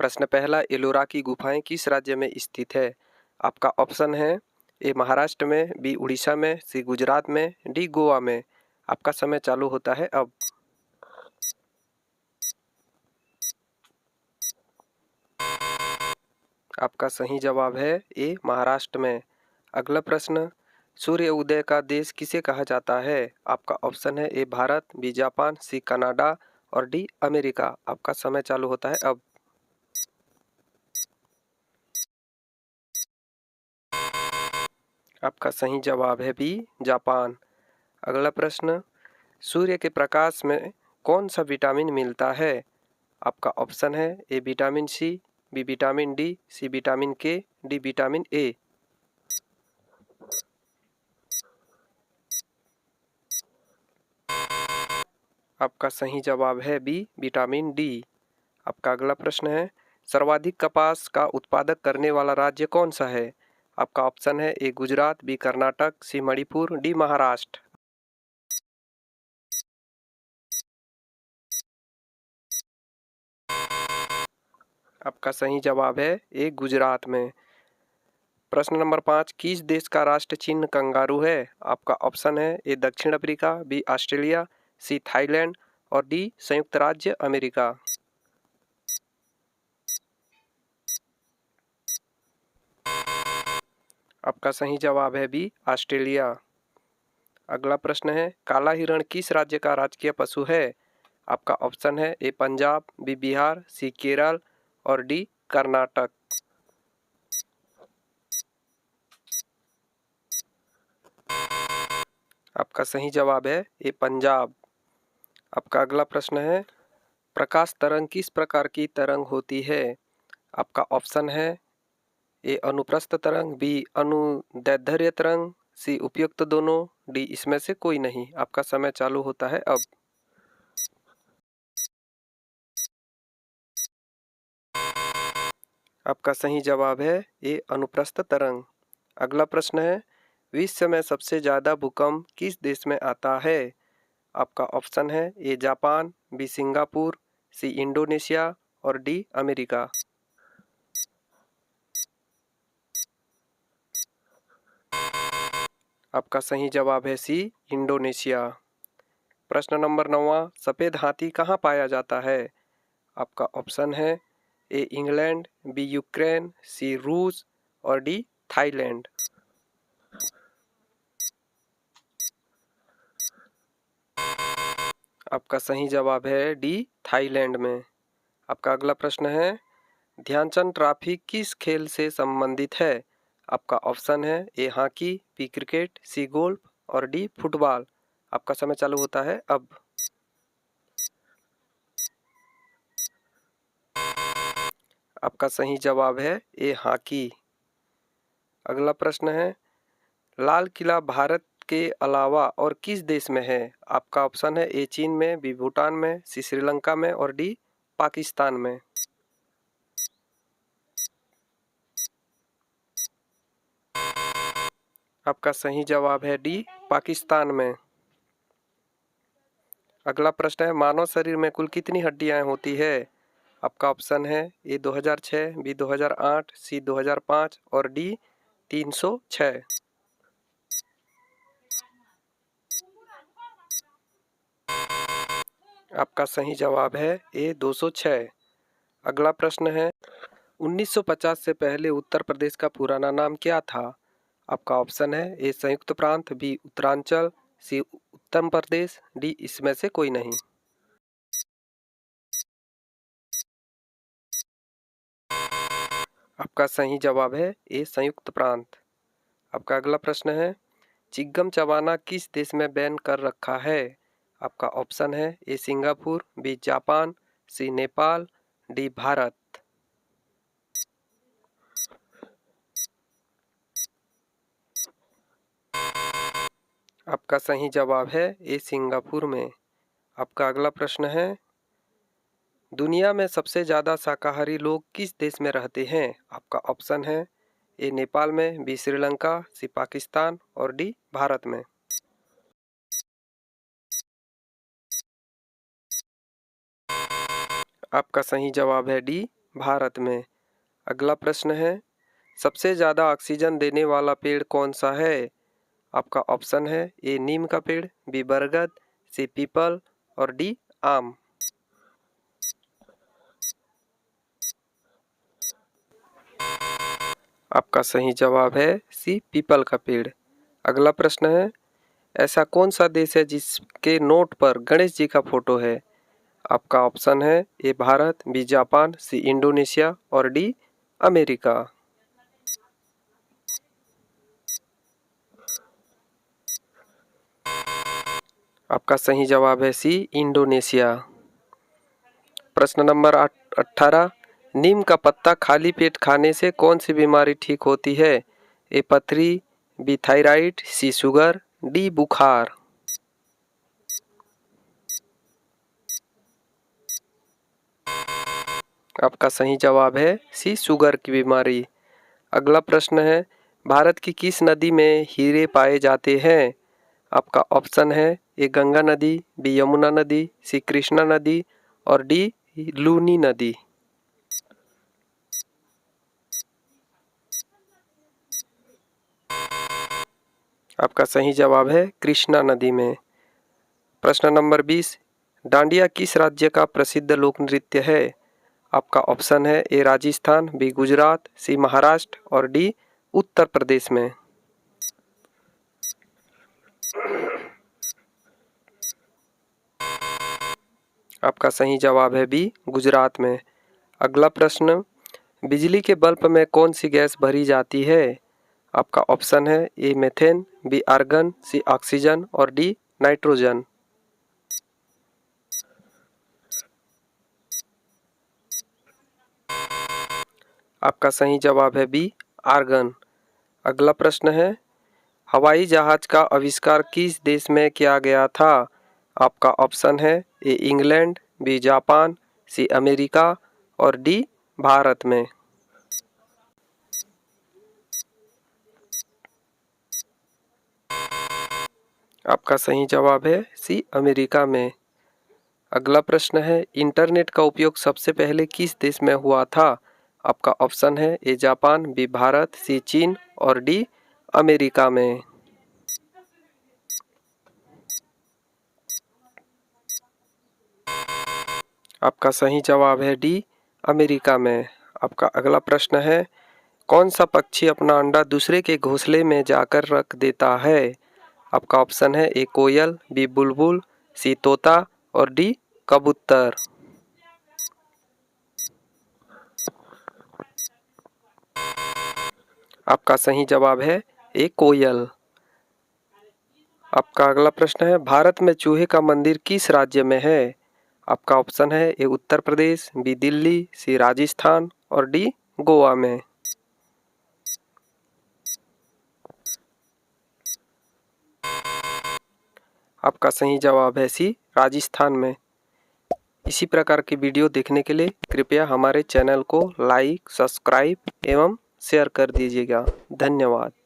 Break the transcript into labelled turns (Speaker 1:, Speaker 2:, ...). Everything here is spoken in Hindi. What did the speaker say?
Speaker 1: प्रश्न पहला, एलोरा की गुफाएं किस राज्य में स्थित है? आपका ऑप्शन है ए महाराष्ट्र में, बी उड़ीसा में, सी गुजरात में, डी गोवा में। आपका समय चालू होता है अब। आपका सही जवाब है ए महाराष्ट्र में। अगला प्रश्न, सूर्य उदय का देश किसे कहा जाता है? आपका ऑप्शन है A Bharat, B Japan, C Canada और डी अमेरिका। आपका समय चालू होता है अब। आपका सही जवाब है बी जापान। अगला प्रश्न, सूर्य के प्रकाश में कौन सा विटामिन मिलता है? आपका ऑप्शन है A vitamin C, B vitamin D, C vitamin K, D vitamin A. आपका सही जवाब है बी विटामिन डी। आपका अगला प्रश्न है, सर्वाधिक कपास का उत्पादक करने वाला राज्य कौन सा है? आपका ऑप्शन है ए गुजरात, बी कर्नाटक, सी मणिपुर, डी महाराष्ट्र। आपका सही जवाब है ए गुजरात में। प्रश्न नंबर 5, किस देश का राष्ट्र चिन्ह कंगारू है? आपका ऑप्शन है ए दक्षिण Africa, B Australia, C Thailand और डी संयुक्त राज्य अमेरिका। आपका सही जवाब है बी ऑस्ट्रेलिया। अगला प्रश्न है, काला हिरण किस राज्य का राजकीय पशु है? आपका ऑप्शन है ए पंजाब, बी बिहार, सी केरल और डी कर्नाटक। आपका सही जवाब है ए पंजाब। आपका अगला प्रश्न है, प्रकाश तरंग किस प्रकार की तरंग होती है? आपका ऑप्शन है ए अनुप्रस्थ तरंग, बी अनुदैर्ध्य तरंग, सी उपयुक्त दोनों, डी इसमें से कोई नहीं। आपका समय चालू होता है अब। आपका सही जवाब है ए अनुप्रस्थ तरंग। अगला प्रश्न है, विश्व में सबसे ज़्यादा भूकंप किस देश में आता है? आपका ऑप्शन है A Japan, B Singapore, C Indonesia और डी अमेरिका। आपका सही जवाब है सी इंडोनेशिया। प्रश्न नंबर 9, सफ़ेद हाथी कहाँ पाया जाता है? आपका ऑप्शन है ए इंग्लैंड, बी यूक्रेन, सी रूस और डी थाईलैंड। आपका सही जवाब है डी थाईलैंड में। आपका अगला प्रश्न है, ध्यानचंद ट्रॉफी किस खेल से संबंधित है? आपका ऑप्शन है A hockey, B cricket, C golf और डी फुटबॉल। आपका समय चालू होता है अब। आपका सही जवाब है ए हॉकी। अगला प्रश्न है, लाल किला भारत के अलावा और किस देश में है? आपका ऑप्शन है ए चीन में, बी भूटान में, सी श्रीलंका में और डी पाकिस्तान में। आपका सही जवाब है डी पाकिस्तान में। अगला प्रश्न है, मानव शरीर में कुल कितनी हड्डियां होती है? आपका ऑप्शन है ए 2006, बी 2008, सी 2005 और डी 306। आपका सही जवाब है ए 206। अगला प्रश्न है, 1950 से पहले उत्तर प्रदेश का पुराना नाम क्या था? आपका ऑप्शन है ए संयुक्त प्रांत, बी उत्तरांचल, सी उत्तर प्रदेश, डी इसमें से कोई नहीं। आपका सही जवाब है ए संयुक्त प्रांत। आपका अगला प्रश्न है, चिंगम चबाना किस देश में बैन कर रखा है? आपका ऑप्शन है ए सिंगापुर, बी जापान, सी नेपाल, डी भारत। आपका सही जवाब है ए सिंगापुर में। आपका अगला प्रश्न है, दुनिया में सबसे ज़्यादा शाकाहारी लोग किस देश में रहते हैं? आपका ऑप्शन है ए नेपाल में, बी श्रीलंका, सी पाकिस्तान और डी भारत में। आपका सही जवाब है डी भारत में। अगला प्रश्न है, सबसे ज़्यादा ऑक्सीजन देने वाला पेड़ कौन सा है? आपका ऑप्शन है ए नीम का पेड़, बी बरगद, सी पीपल और डी आम। आपका सही जवाब है सी पीपल का पेड़। अगला प्रश्न है, ऐसा कौन सा देश है जिसके नोट पर गणेश जी का फोटो है? आपका ऑप्शन है A Bharat, B Japan, C Indonesia और डी अमेरिका। आपका सही जवाब है सी इंडोनेशिया। प्रश्न नंबर 18, नीम का पत्ता खाली पेट खाने से कौन सी बीमारी ठीक होती है? ए पथरी, बी थायराइड, सी शुगर, डी बुखार। आपका सही जवाब है सी शुगर की बीमारी। अगला प्रश्न है, भारत की किस नदी में हीरे पाए जाते हैं? आपका ऑप्शन है ए गंगा नदी, बी यमुना नदी, सी कृष्णा नदी और डी लूनी नदी। आपका सही जवाब है कृष्णा नदी में। प्रश्न नंबर 20, डांडिया किस राज्य का प्रसिद्ध लोक नृत्य है? आपका ऑप्शन है ए राजस्थान, बी गुजरात, सी महाराष्ट्र और डी उत्तर प्रदेश में। आपका सही जवाब है बी गुजरात में। अगला प्रश्न, बिजली के बल्ब में कौन सी गैस भरी जाती है? आपका ऑप्शन है A methane, B argon, C oxygen और डी नाइट्रोजन। आपका सही जवाब है बी आर्गन। अगला प्रश्न है, हवाई जहाज का आविष्कार किस देश में किया गया था? आपका ऑप्शन है A England, B Japan, C America और डी भारत में। आपका सही जवाब है सी अमेरिका में। अगला प्रश्न है, इंटरनेट का उपयोग सबसे पहले किस देश में हुआ था? आपका ऑप्शन है ए जापान, बी भारत, सी चीन और डी अमेरिका में। आपका सही जवाब है डी अमेरिका में। आपका अगला प्रश्न है, कौन सा पक्षी अपना अंडा दूसरे के घोंसले में जाकर रख देता है? आपका ऑप्शन है ए कोयल, बी बुलबुल, सी तोता और डी कबूतर। आपका सही जवाब है ए कोयल। आपका अगला प्रश्न है, भारत में चूहे का मंदिर किस राज्य में है? आपका ऑप्शन है ए उत्तर प्रदेश, बी दिल्ली, सी राजस्थान और डी गोवा में। आपका सही जवाब है सी राजस्थान में। इसी प्रकार की वीडियो देखने के लिए कृपया हमारे चैनल को लाइक, सब्सक्राइब एवं शेयर कर दीजिएगा। धन्यवाद।